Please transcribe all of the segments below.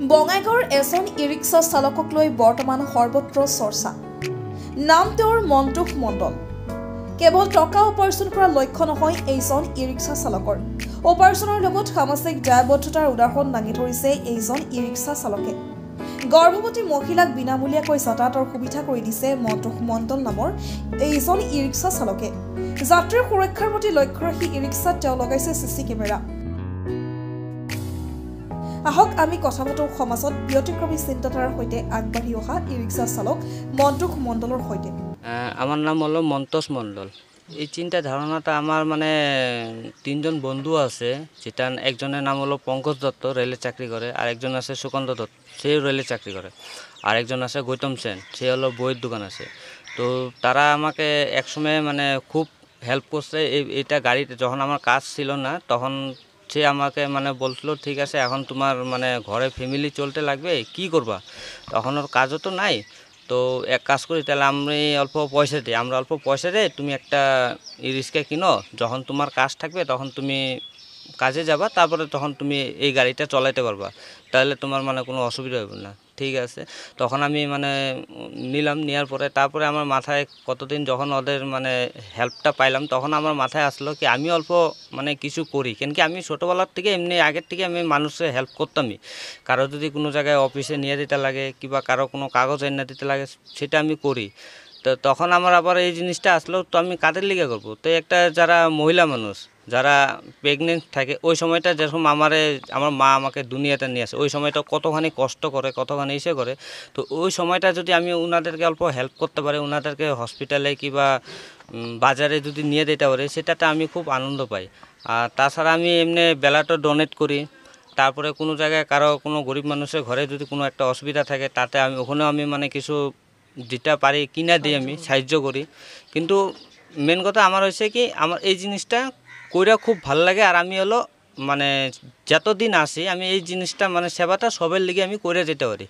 বঙাইগাঁৱৰ এজন ই-ৰিক্সা চালকক লৈ বৰ্তমান সৰ্বত্ৰ চৰ্চা। নাম তেওঁৰ মন্তোষ মণ্ডল। কেৱল টকা উপাৰ্জন কৰাৰ লক্ষ্য নহয় এইজন ই-ৰিক্সা চালকৰ। উপাৰ্জনৰ লগত সামাজিক দায়বদ্ধতাৰ উদাহৰণ দাঙি ধৰিছে এইজন ই-ৰিক্সা চালকে। গৰ্ভৱতী মহিলাক বিনামূলীয়াকৈ যাতায়াতৰ সুবিধা কৰি দিছে মন্তোষ মণ্ডল নামৰ এইজন ই-ৰিক্সা চালকে। যাত্ৰীৰ সুৰক্ষাৰ প্ৰতি লক্ষ্য ৰাখি ই-ৰিক্সাত তেওঁ লগাইছে চিচি কেমেৰা। আহক আমি কথা পাতোঁ সমাজত ব্যতিক্ৰমী চিন্তাধাৰাৰ সৈতে আগবাঢ়ি অহা ই-ৰিক্সা চালক মন্তোষ মণ্ডলৰ সৈতে। আমার নাম হলো মন্তোষ মণ্ডল। এই চিন্তা ধারণাটা আমার মানে তিনজন বন্ধু আছে, যেটা একজনের নাম হলো পঙ্কজ দত্ত, রেলে চাকরি করে, আর একজন আছে সুকান্ত দত্ত, সে রেলে চাকরি করে, আর একজন আছে গৌতম সেন, সে হলো বইয়ের দোকান আছে। তো তারা আমাকে একসময় মানে খুব হেল্প করছে। এইটা গাড়িতে যখন আমার কাজ ছিল না তখন সে আমাকে মানে বলছিল, ঠিক আছে এখন তোমার মানে ঘরে ফ্যামিলি চলতে লাগবে, কি করবা, তখন ওর কাজও তো নাই, তো এক কাজ করি তাহলে আমরা অল্প পয়সা দিই তুমি একটা ই-রিক্সা কিনো, যখন তোমার কাজ থাকবে তখন তুমি কাজে যাবা, তারপরে তখন তুমি এই গাড়িটা চালাতে পারবা, তাহলে তোমার মানে কোনো অসুবিধা হবে না। ঠিক আছে, তখন আমি মানে নিলাম, নেওয়ার পরে তারপরে আমার মাথায় কতদিন যখন ওদের মানে হেল্পটা পাইলাম তখন আমার মাথায় আসলো কি আমি অল্প মানে কিছু করি, কেন কি আমি ছোটোবেলার থেকে এমনি আগের থেকে আমি মানুষের হেল্প করতামই। কারো যদি কোনো জায়গায় অফিসে নিয়ে দিতে লাগে কিংবা কারো কোনো কাগজ এনে দিতে লাগে সেটা আমি করি। তো তখন আমার আবার এই জিনিসটা আসলো, তো আমি কাদের লিগে করবো, তো একটা যারা মহিলা মানুষ যারা প্রেগনেন্ট থাকে ওই সময়টা যেরকম আমার মা আমাকে দুনিয়াতে নিয়ে আসে, ওই সময়টা কতখানি কষ্ট করে কতখানি ইসে করে, তো ওই সময়টা যদি আমি ওনাদেরকে অল্প হেল্প করতে পারি, ওনাদেরকে হসপিটালে কিংবা বাজারে যদি নিয়ে দিতে পারি, সেটাতে আমি খুব আনন্দ পাই। আর তাছাড়া আমি এমনি বেলাটা ডোনেট করি। তারপরে কোনো জায়গায় কারো কোনো গরিব মানুষের ঘরে যদি কোনো একটা অসুবিধা থাকে তাতে আমি ওখানেও আমি মানে কিছু যেটা পারি কিনা দিয়ে আমি সাহায্য করি। কিন্তু মেন কথা আমার হয়েছে কি আমার এই জিনিসটা কইরা খুব ভালো লাগে, আর আমি হলো মানে যতদিন আসি আমি এই জিনিসটা মানে সেবাটা সবের লিগে আমি করে যেতে পারি।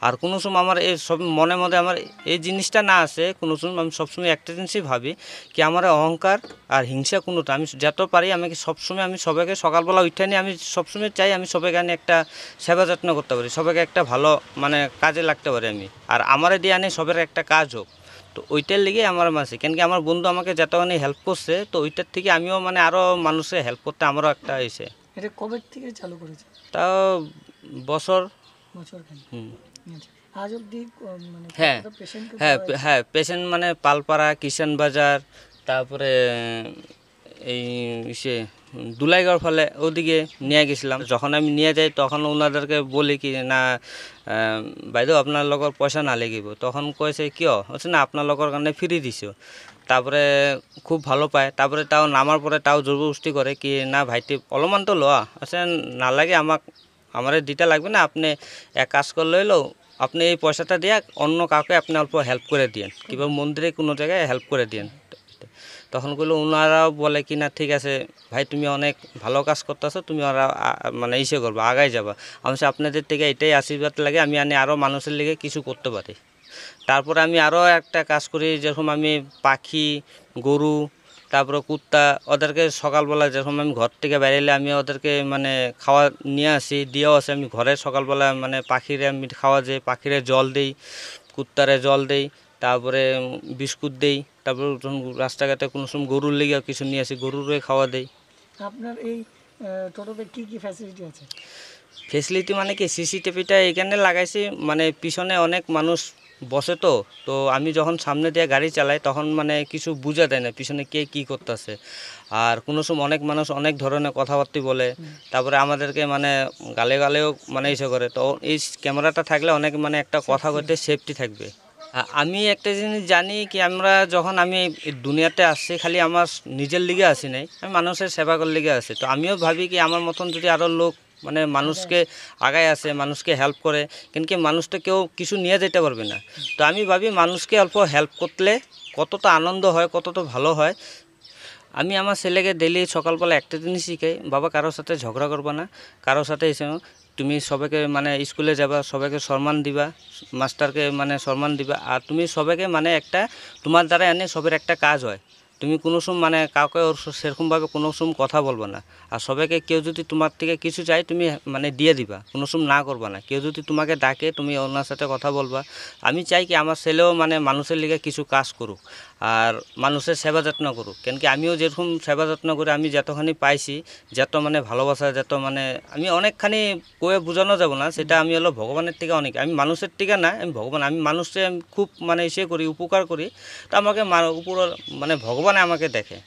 আর কোনো সময় আমার এই সব মনে মধ্যে আমার এই জিনিসটা না আসে, কোনো সময় আমি সবসময় একটা জিনিসই ভাবি কি আমার অহংকার আর হিংসা কোনোটা আমি যত পারি আমাকে সবসময় আমি সবাইকে সকালবেলা উঠে নিয়ে আমি সবসময় চাই আমি সবাইকে আনি একটা সেবা যত্ন করতে পারি, সবাইকে একটা ভালো মানে কাজে লাগতে পারি আমি, আর আমারে দিয়ে আনি সবের একটা কাজ হোক। তো ওইটার লিগে আমার মাসে কেন কি আমার বন্ধু আমাকে যতখানি হেল্প করছে, তো ওইটার থেকে আমিও মানে আরও মানুষের হেল্প করতে আমারও একটা এসে। এটা কবে থেকে চালু করেছে? তাও বছর। আজ অবধি মানে হ্যাঁ পেশেন্ট মানে পালপাড়া, কিষান বাজার, তারপরে এই সে দুলাইগড় ফলে ওদিকে নিয়ে গেছিলাম। যখন আমি নিয়ে যাই তখন ওনাদেরকে বলি কি না বাইদেউ আপনার লগর পয়সা না লাগিব, তখন কয়েছে কিয় হচ্ছে না আপনার লগর কারণে ফ্রি দিছো। তারপরে খুব ভালো পায়, তারপরে তাও নামার পরে তাও জবরদস্তি করে কি না ভাইটি অলমান তো লওয়া আছে না লাগে আমার দিতে লাগবে না, আপনি এক কাজ করলে হইলেও আপনি এই পয়সাটা দিয়ে অন্য কাউকে আপনি অল্প হেল্প করে দিন কিংবা মন্দিরে কোনো জায়গায় হেল্প করে দিন। তখন কইলো ওনারাও বলে কি না ঠিক আছে ভাই তুমি অনেক ভালো কাজ করতেছো, তুমি ওরা মানে ইসে করবো আগাই যাবা। আমি আপনাদের থেকে এটাই আশীর্বাদ লাগে আমি আরও মানুষের লিগে কিছু করতে পারি। তারপরে আমি আরও একটা কাজ করি, যেরকম আমি পাখি, গরু, তারপরে কুত্তা ওদেরকে সকালবেলা যেরকম আমি ঘর থেকে বেরোলে আমি ওদেরকে মানে খাওয়া নিয়ে আসি, দিয়েও আসি। আমি ঘরে সকালবেলা মানে পাখিরে আমি খাওয়া যাই, পাখিরে জল দিই, কুত্তারে জল দিই, তারপরে বিস্কুট দিই, তারপরে রাস্তাঘাটে কোনো সময় গরুর লেগে কিছু নিয়ে আসি, গরুরে খাওয়া দেই। আপনার এই টোটোতে কী কী ফ্যাসিলিটি আছে? ফ্যাসিলিটি মানে কি সিসিটিভিটা এখানে লাগাইছি, মানে পিছনে অনেক মানুষ বসে, তো আমি যখন সামনে দিয়ে গাড়ি চালাই তখন মানে কিছু বোঝা দেয় না পিছনে কে কী করতেছে। আর কোনো সময় অনেক মানুষ অনেক ধরনের কথাবার্তা বলে, তারপরে আমাদেরকে মানে গালেও মানে ইসে করে, তো এই ক্যামেরাটা থাকলে অনেক মানে একটা কথা বলতে সেফটি থাকবে। আমি একটা জিনিস জানি কি আমি যখন দুনিয়াতে আসছি খালি আমার নিজের লিগে আসি নাই, আমি মানুষের সেবা করার লিগে আসি। তো আমিও ভাবি কি আমার মতন যদি আরও লোক মানে মানুষকে আগায় আসে, মানুষকে হেল্প করে, কিন্তু মানুষটা কেউ কিছু নিয়ে যেতে পারবে না। তো আমি ভাবি মানুষকে অল্প হেল্প করলে কতটা আনন্দ হয়, কতটা ভালো হয়। আমি আমার ছেলেকে ডেলি সকালবেলা একটা জিনিস শিখাই, বাবা কারোর সাথে ঝগড়া করবা না, কারোর সাথে এসে তুমি সবাইকে মানে স্কুলে যাবা, সবাইকে সম্মান দিবা, মাস্টারকে মানে সম্মান দিবা, আর তুমি সবাইকে মানে একটা তোমার দ্বারা এনে সবের একটা কাজ হয়, তুমি কোনো সময় মানে কাউকে ওর সেরকমভাবে কোনো সময় কথা বলবে না। আর সবাইকে কেউ যদি তোমার থেকে কিছু চাই তুমি মানে দিয়ে দিবা, কোনো সময় না করবা না। কেউ যদি তোমাকে ডাকে তুমি ওনার সাথে কথা বলবা। আমি চাই কি আমার ছেলেও মানে মানুষের লিগে কিছু কাজ করুক আর মানুষের সেবা যত্ন করুক। কেন কি আমিও যেরকম সেবা যত্ন করে আমি যতখানি পাইছি, যত মানে ভালোবাসা, যত মানে আমি অনেকখানি কয়ে বোঝানো যাব না, সেটা আমি হলো ভগবানের থেকে অনেক, আমি মানুষের থেকে না, আমি ভগবান, আমি মানুষকে খুব মানে ইসে করি, উপকার করি, তো আমাকে উপর মানে ভগবানে আমাকে দেখে।